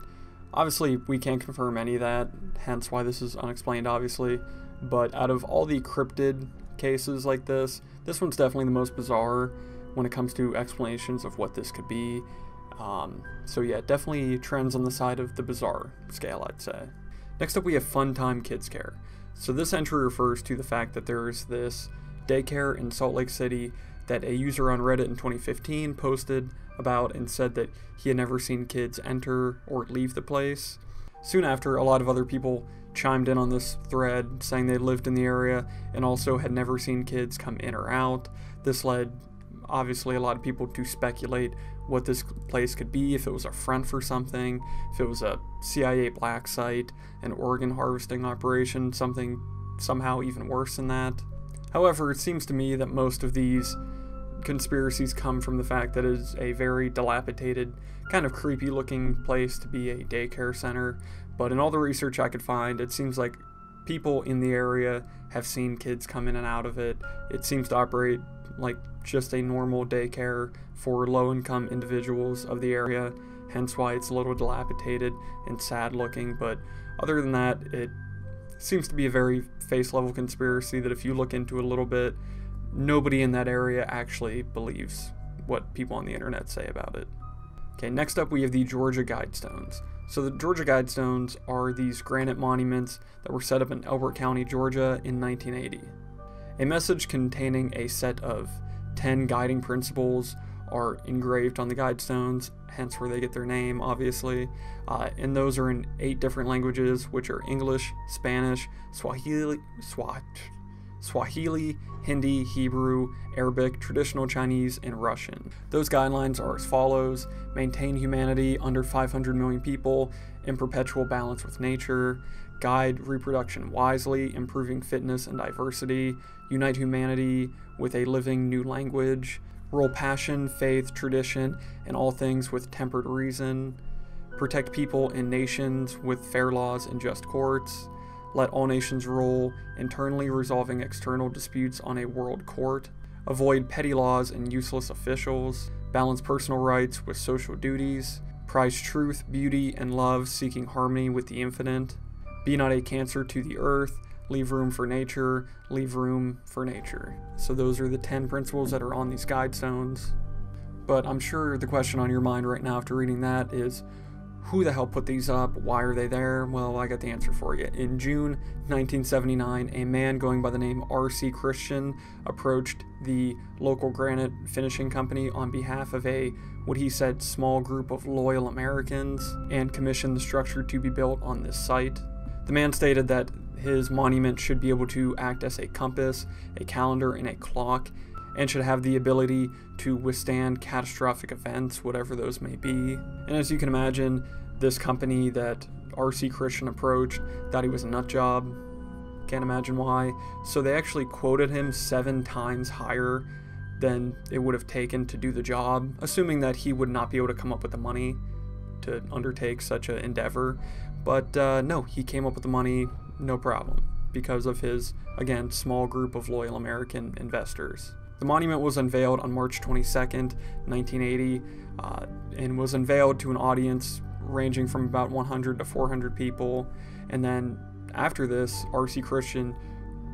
obviously we can't confirm any of that, hence why this is unexplained, obviously. But out of all the cryptid cases like this one's definitely the most bizarre when it comes to explanations of what this could be. So yeah, definitely trends on the side of the bizarre scale, I'd say. Next up we have Fun Time Kids Care. So this entry refers to the fact that there is this daycare in Salt Lake City that a user on Reddit in 2015 posted about and said that he had never seen kids enter or leave the place. Soon after, a lot of other people chimed in on this thread, saying they lived in the area and also had never seen kids come in or out. This led, obviously, a lot of people to speculate what this place could be, if it was a front for something, if it was a CIA black site, an organ harvesting operation, something somehow even worse than that. However, it seems to me that most of these conspiracies come from the fact that it is a very dilapidated, kind of creepy looking place to be a daycare center, but in all the research I could find, it seems like people in the area have seen kids come in and out of it. It seems to operate like just a normal daycare for low-income individuals of the area, hence why it's a little dilapidated and sad looking, but other than that, it seems to be a very face level conspiracy that if you look into it a little bit, nobody in that area actually believes what people on the internet say about it. Okay, next up we have the Georgia Guidestones. So the Georgia Guidestones are these granite monuments that were set up in Elbert County, Georgia in 1980. A message containing a set of 10 guiding principles are engraved on the Guidestones, hence where they get their name, obviously. And those are in 8 different languages, which are English, Spanish, Swahili, Hindi, Hebrew, Arabic, traditional Chinese, and Russian. Those guidelines are as follows: maintain humanity under 500 million people in perpetual balance with nature, guide reproduction wisely, improving fitness and diversity, unite humanity with a living new language, rule passion, faith, tradition, and all things with tempered reason, protect people and nations with fair laws and just courts, let all nations rule internally, resolving external disputes on a world court, avoid petty laws and useless officials, balance personal rights with social duties, prize truth, beauty, and love, seeking harmony with the infinite, be not a cancer to the earth, leave room for nature, leave room for nature. So those are the 10 principles that are on these Guidestones. But I'm sure the question on your mind right now after reading that is, who the hell put these up? Why are they there? Well, I got the answer for you. In June 1979, a man going by the name R.C. Christian approached the local granite finishing company on behalf of what he said, small group of loyal Americans, and commissioned the structure to be built on this site. The man stated that his monument should be able to act as a compass, a calendar, and a clock, and should have the ability to withstand catastrophic events, whatever those may be. And as you can imagine, this company that R.C. Christian approached thought he was a nut job. Can't imagine why. So they actually quoted him 7 times higher than it would have taken to do the job, assuming that he would not be able to come up with the money to undertake such an endeavor. But no, he came up with the money, no problem, because of his, again, small group of loyal American investors. The monument was unveiled on March 22nd, 1980, and was unveiled to an audience ranging from about 100 to 400 people. And then after this, R.C. Christian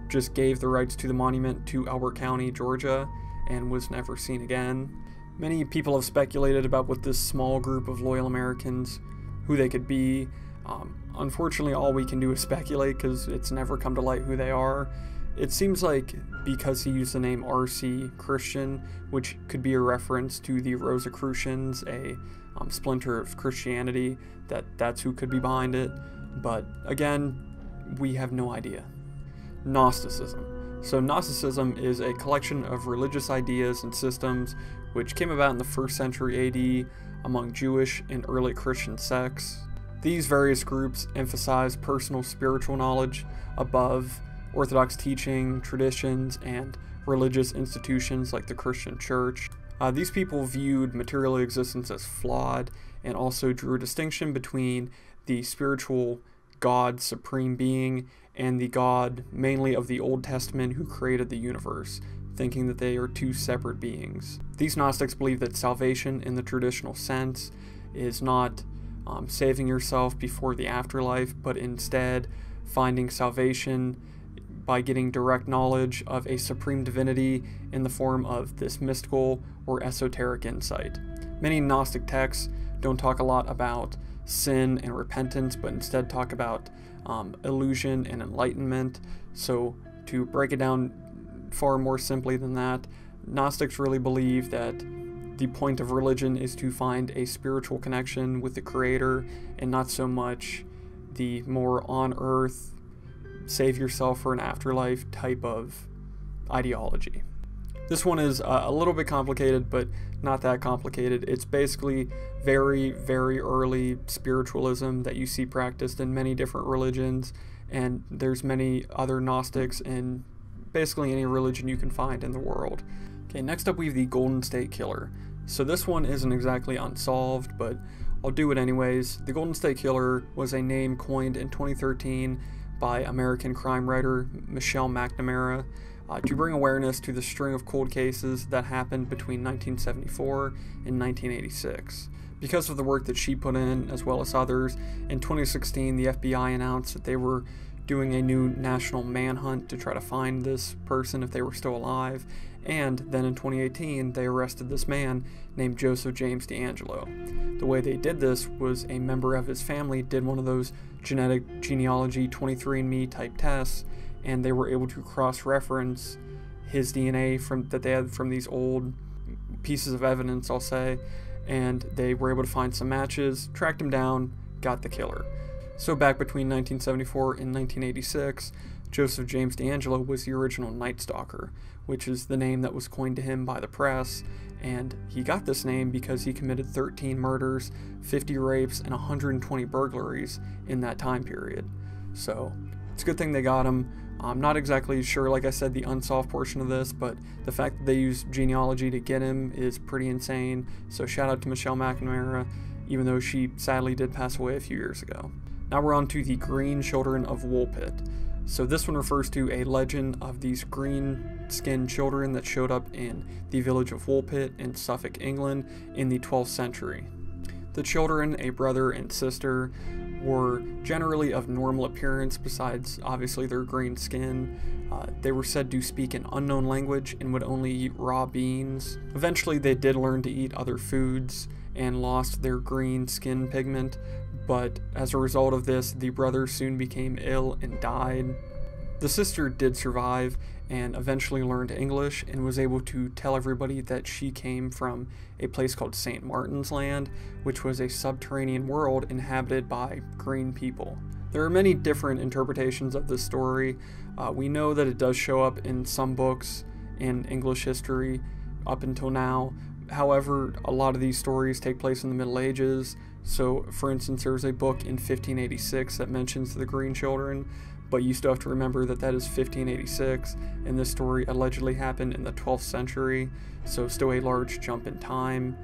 just gave the rights to the monument to Elbert County, Georgia, and was never seen again. Many people have speculated about what this small group of loyal Americans, who they could be. Unfortunately, all we can do is speculate because it's never come to light who they are. It seems like because he used the name R.C. Christian, which could be a reference to the Rosicrucians, a splinter of Christianity, that's who could be behind it. But again, we have no idea. Gnosticism. So Gnosticism is a collection of religious ideas and systems which came about in the 1st century AD among Jewish and early Christian sects. These various groups emphasize personal spiritual knowledge above Orthodox teaching, traditions, and religious institutions like the Christian Church. These people viewed material existence as flawed and also drew a distinction between the spiritual God, supreme being, and the God mainly of the Old Testament who created the universe, thinking that they are 2 separate beings. These Gnostics believe that salvation in the traditional sense is not saving yourself before the afterlife, but instead finding salvation by getting direct knowledge of a supreme divinity in the form of this mystical or esoteric insight. Many Gnostic texts don't talk a lot about sin and repentance, but instead talk about illusion and enlightenment. So to break it down far more simply than that, Gnostics really believe that the point of religion is to find a spiritual connection with the Creator and not so much the more on-earth, save yourself for an afterlife type of ideology. This one is a little bit complicated, but not that complicated. It's basically very, very early spiritualism that you see practiced in many different religions, and there's many other Gnostics in basically any religion you can find in the world. Okay, next up we have the Golden State Killer. So this one isn't exactly unsolved, but I'll do it anyways. The Golden State Killer was a name coined in 2013 by American crime writer Michelle McNamara to bring awareness to the string of cold cases that happened between 1974 and 1986. Because of the work that she put in, as well as others, in 2016 the FBI announced that they were doing a new national manhunt to try to find this person if they were still alive, and then in 2018 they arrested this man named Joseph James DeAngelo. The way they did this was a member of his family did one of those genetic genealogy 23andMe type tests, and they were able to cross-reference his DNA that they had from these old pieces of evidence, I'll say, and they were able to find some matches, tracked him down, got the killer. So back between 1974 and 1986, Joseph James DeAngelo was the original Night Stalker, which is the name that was coined to him by the press, and he got this name because he committed 13 murders, 50 rapes, and 120 burglaries in that time period. So it's a good thing they got him. I'm not exactly sure, like I said, the unsolved portion of this, but the fact that they used genealogy to get him is pretty insane. So shout out to Michelle McNamara, even though she sadly did pass away a few years ago. Now we're on to the Green Children of Woolpit. So this one refers to a legend of these green-skinned children that showed up in the village of Woolpit in Suffolk, England in the 12th century. The children, a brother and sister, were generally of normal appearance besides obviously their green skin. They were said to speak an unknown language and would only eat raw beans. Eventually they did learn to eat other foods and lost their green skin pigment, but as a result of this, the brother soon became ill and died. The sister did survive and eventually learned English and was able to tell everybody that she came from a place called St. Martin's Land, which was a subterranean world inhabited by green people. There are many different interpretations of this story. We know that it does show up in some books in English history up until now. However, a lot of these stories take place in the Middle Ages. So, for instance, there's a book in 1586 that mentions the Green Children, but you still have to remember that that is 1586, and this story allegedly happened in the 12th century, so still a large jump in time.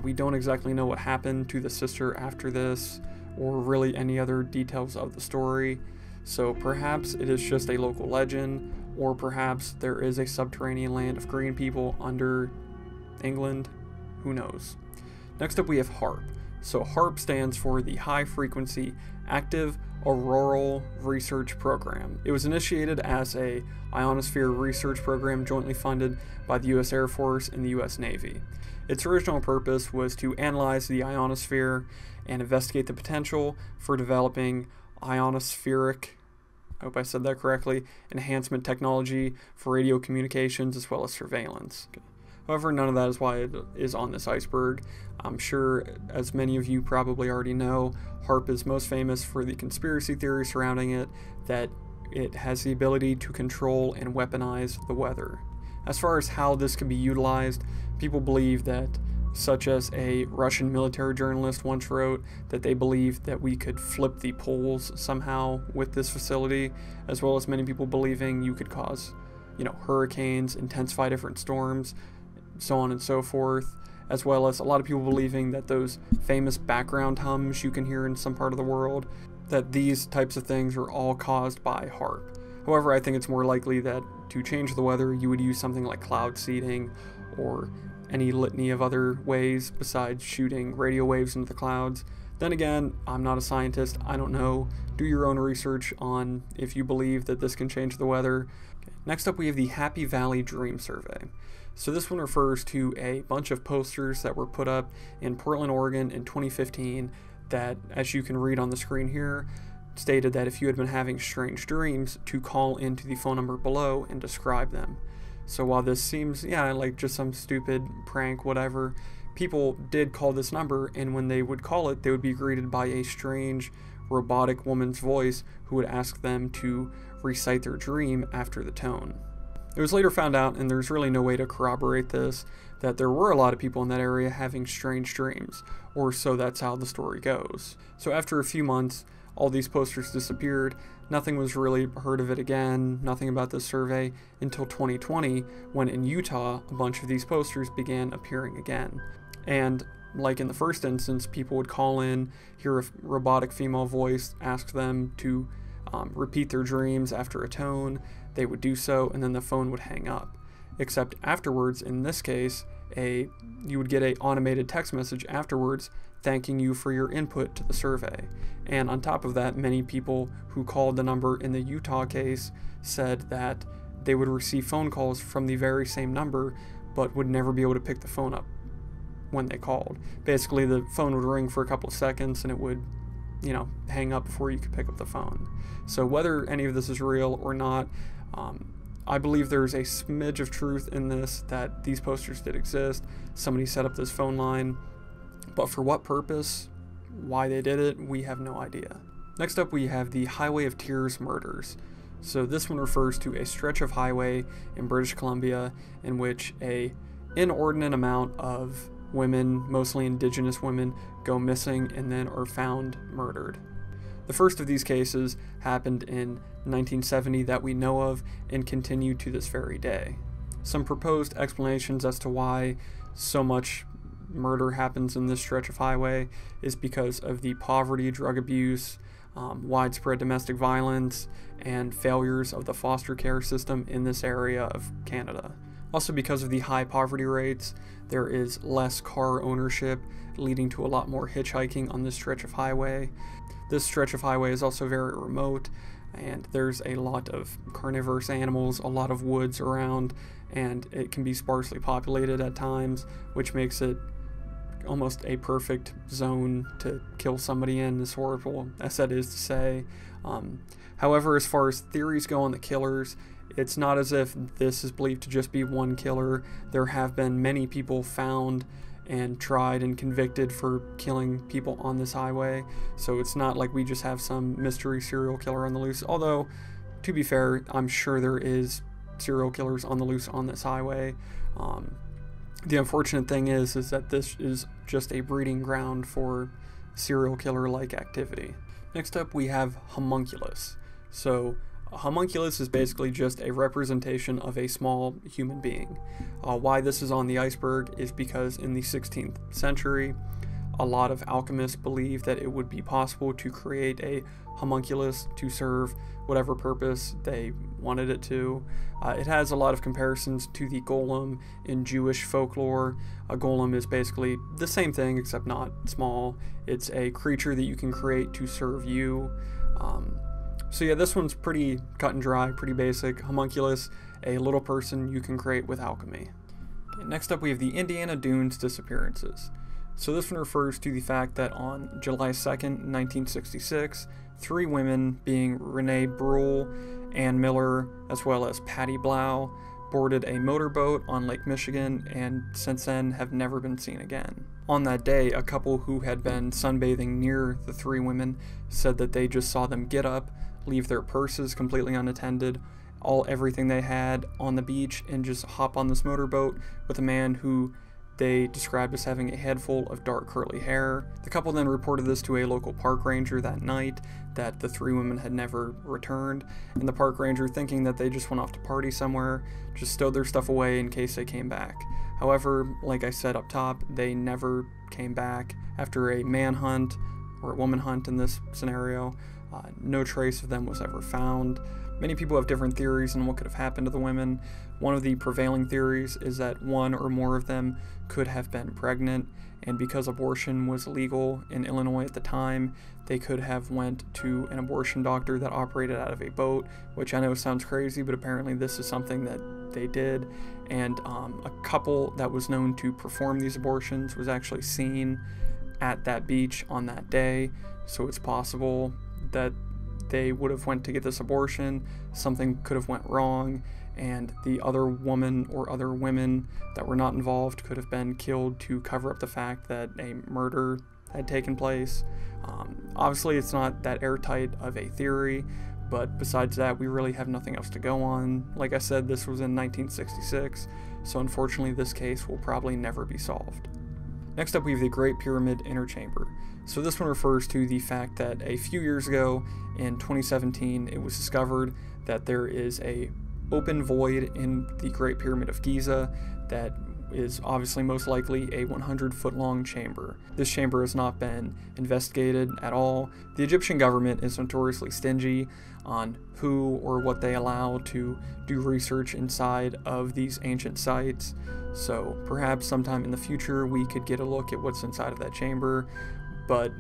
We don't exactly know what happened to the sister after this, or really any other details of the story, so perhaps it is just a local legend, or perhaps there is a subterranean land of green people under England, who knows. Next up we have HAARP. So HAARP stands for the High Frequency Active Auroral Research Program. It was initiated as a ionosphere research program jointly funded by the U.S. Air Force and the U.S. Navy. Its original purpose was to analyze the ionosphere and investigate the potential for developing ionospheric, I hope I said that correctly, enhancement technology for radio communications as well as surveillance. However, none of that is why it is on this iceberg. I'm sure, as many of you probably already know, HAARP is most famous for the conspiracy theory surrounding it, that it has the ability to control and weaponize the weather. As far as how this can be utilized, people believe that, such as a Russian military journalist once wrote, that they believe that we could flip the poles somehow with this facility, as well as many people believing you could cause, hurricanes, intensify different storms, so on and so forth, as well as a lot of people believing that those famous background hums you can hear in some part of the world, that these types of things are all caused by HAARP. However, I think it's more likely that to change the weather, you would use something like cloud seeding or any litany of other ways besides shooting radio waves into the clouds. Then again, I'm not a scientist, I don't know. Do your own research on if you believe that this can change the weather. Next up we have the Happy Valley Dream Survey. So this one refers to a bunch of posters that were put up in Portland, Oregon in 2015 that, as you can read on the screen here, stated that if you had been having strange dreams, to call into the phone number below and describe them. So while this seems, like just some stupid prank, whatever, people did call this number, and when they would call it, they would be greeted by a strange, robotic woman's voice who would ask them to recite their dream after the tone. It was later found out, and there's really no way to corroborate this, that there were a lot of people in that area having strange dreams, or so that's how the story goes. So after a few months, all these posters disappeared. Nothing was really heard of it again, nothing about this survey, until 2020, when in Utah, a bunch of these posters began appearing again. And like in the first instance, people would call in, hear a robotic female voice, ask them to repeat their dreams after a tone. They would do so, and then the phone would hang up. Except afterwards, in this case, you would get an automated text message afterwards thanking you for your input to the survey. And on top of that, many people who called the number in the Utah case said that they would receive phone calls from the very same number, but would never be able to pick the phone up when they called. Basically, the phone would ring for a couple of seconds and it would, hang up before you could pick up the phone. So whether any of this is real or not, I believe there's a smidge of truth in this, that these posters did exist. Somebody set up this phone line, but for what purpose, why they did it, we have no idea. Next up, we have the Highway of Tears murders. So this one refers to a stretch of highway in British Columbia in which a inordinate amount of women, mostly indigenous women, go missing and then are found murdered. The first of these cases happened in 1970 that we know of and continue to this very day. Some proposed explanations as to why so much murder happens in this stretch of highway is because of the poverty, drug abuse, widespread domestic violence, and failures of the foster care system in this area of Canada. Also, because of the high poverty rates, there is less car ownership, leading to a lot more hitchhiking on this stretch of highway. This stretch of highway is also very remote, and there's a lot of carnivorous animals, a lot of woods around, and it can be sparsely populated at times, which makes it almost a perfect zone to kill somebody in, as horrible as that is to say. However, as far as theories go on the killers, it's not as if this is believed to just be one killer. There have been many people found and tried and convicted for killing people on this highway, so it's not like we just have some mystery serial killer on the loose, although, to be fair, I'm sure there is serial killers on the loose on this highway. The unfortunate thing is that this is just a breeding ground for serial killer-like activity. Next up, we have Homunculus. So a homunculus is basically just a representation of a small human being. Why this is on the iceberg is because in the 16th century, a lot of alchemists believed that it would be possible to create a homunculus to serve whatever purpose they wanted it to. It has a lot of comparisons to the golem in Jewish folklore. A golem is basically the same thing except not small. It's a creature that you can create to serve you. So yeah, this one's pretty cut and dry, pretty basic. Homunculus, a little person you can create with alchemy. Okay, next up we have the Indiana Dunes Disappearances. So this one refers to the fact that on July 2nd, 1966, 3 women, being Renee Bruhl, Ann Miller, as well as Patty Blau, boarded a motorboat on Lake Michigan and since then have never been seen again. On that day, a couple who had been sunbathing near the 3 women said that they just saw them get up, leave their purses completely unattended, everything they had on the beach, and just hop on this motorboat with a man who they described as having a head full of dark curly hair. The couple then reported this to a local park ranger that night, that the 3 women had never returned, and the park ranger, thinking that they just went off to party somewhere, just stowed their stuff away in case they came back. However, like I said up top, they never came back. After a manhunt, or a woman hunt in this scenario, no trace of them was ever found. Many people have different theories on what could have happened to the women. One of the prevailing theories is that one or more of them could have been pregnant, and because abortion was legal in Illinois at the time, they could have went to an abortion doctor that operated out of a boat, which I know sounds crazy, but apparently this is something that they did. And a couple that was known to perform these abortions was actually seen at that beach on that day, so it's possible that they would have went to get this abortion, something could have went wrong, and the other woman or other women that were not involved could have been killed to cover up the fact that a murder had taken place. Obviously, it's not that airtight of a theory, but besides that, we really have nothing else to go on. Like I said, this was in 1966, so unfortunately this case will probably never be solved. Next up, we have the Great Pyramid Inner Chamber. So this one refers to the fact that a few years ago, in 2017, it was discovered that there is a open void in the Great Pyramid of Giza that is obviously most likely a 100-foot long chamber. This chamber has not been investigated at all. The Egyptian government is notoriously stingy on who or what they allow to do research inside of these ancient sites, so perhaps sometime in the future we could get a look at what's inside of that chamber. But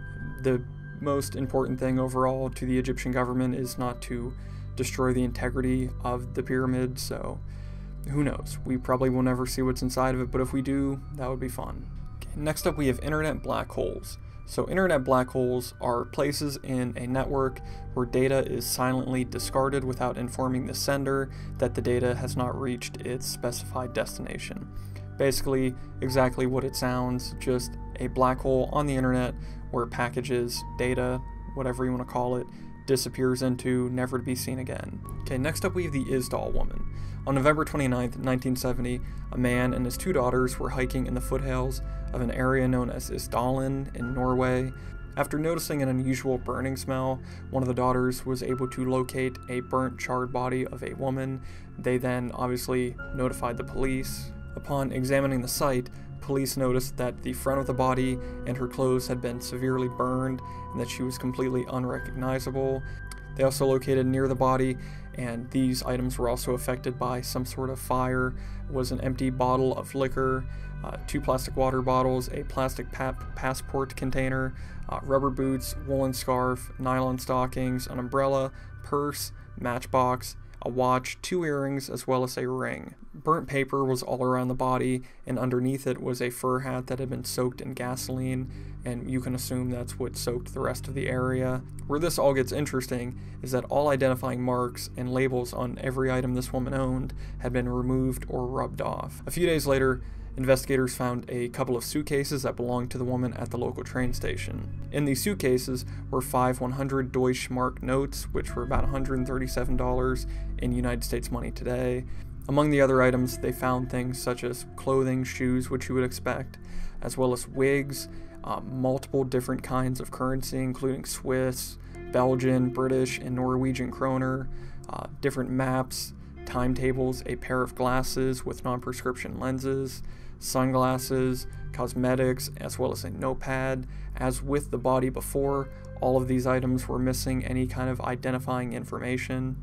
the most important thing overall to the Egyptian government is not to destroy the integrity of the pyramid, so who knows? We probably will never see what's inside of it, but if we do, that would be fun. Okay, next up we have internet black holes. So internet black holes are places in a network where data is silently discarded without informing the sender that the data has not reached its specified destination. Basically, exactly what it sounds, just a black hole on the internet where packages, data, whatever you want to call it, disappears into, never to be seen again. Okay, next up we have the Isdal Woman. On November 29th, 1970, a man and his 2 daughters were hiking in the foothills of an area known as Isdalen in Norway. After noticing an unusual burning smell, one of the daughters was able to locate a burnt, charred body of a woman. They then obviously notified the police. Upon examining the site, police noticed that the front of the body and her clothes had been severely burned and that she was completely unrecognizable. They also located near the body, and these items were also affected by some sort of fire, was an empty bottle of liquor, 2 plastic water bottles, a plastic passport container, rubber boots, woolen scarf, nylon stockings, an umbrella, purse, matchbox, a watch, 2 earrings, as well as a ring. Burnt paper was all around the body, and underneath it was a fur hat that had been soaked in gasoline, and you can assume that's what soaked the rest of the area. Where this all gets interesting is that all identifying marks and labels on every item this woman owned had been removed or rubbed off. A few days later, investigators found a couple of suitcases that belonged to the woman at the local train station. In these suitcases were 5 100 Deutschmark notes, which were about $137 in United States money today. Among the other items, they found things such as clothing, shoes, which you would expect, as well as wigs, multiple different kinds of currency, including Swiss, Belgian, British, and Norwegian kroner, different maps, timetables, a pair of glasses with non-prescription lenses, sunglasses, cosmetics, as well as a notepad. As with the body before, all of these items were missing any kind of identifying information.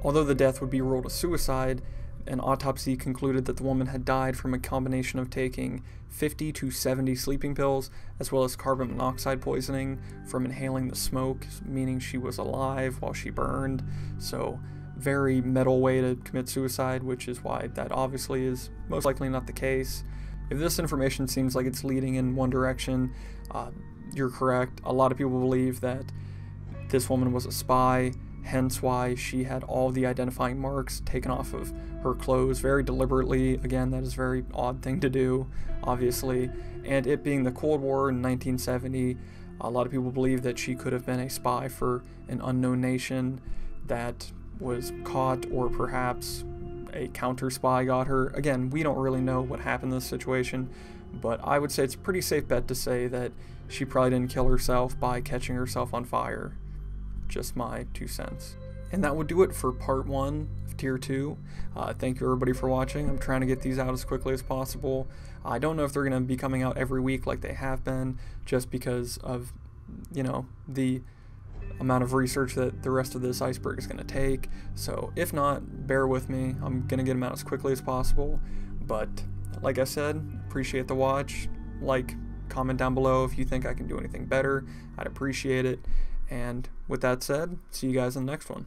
Although the death would be ruled a suicide, an autopsy concluded that the woman had died from a combination of taking 50 to 70 sleeping pills, as well as carbon monoxide poisoning from inhaling the smoke, meaning she was alive while she burned. So very metal way to commit suicide, which is why that obviously is most likely not the case. If this information seems like it's leading in one direction, you're correct. A lot of people believe that this woman was a spy, hence why she had all the identifying marks taken off of her clothes very deliberately. Again, that is a very odd thing to do, obviously. And it being the Cold War in 1970, a lot of people believe that she could have been a spy for an unknown nation that was caught, or perhaps a counter spy got her. Again, we don't really know what happened in this situation, but I would say it's a pretty safe bet to say that she probably didn't kill herself by catching herself on fire. Just my 2 cents. And that would do it for part 1 of tier 2. Thank you everybody for watching. I'm trying to get these out as quickly as possible. I don't know if they're going to be coming out every week like they have been, just because of, you know, the amount of research that the rest of this iceberg is going to take. So if not, bear with me. I'm going to get them out as quickly as possible. But like I said, appreciate the watch. Like, comment down below if you think I can do anything better. I'd appreciate it. And with that said, see you guys in the next one.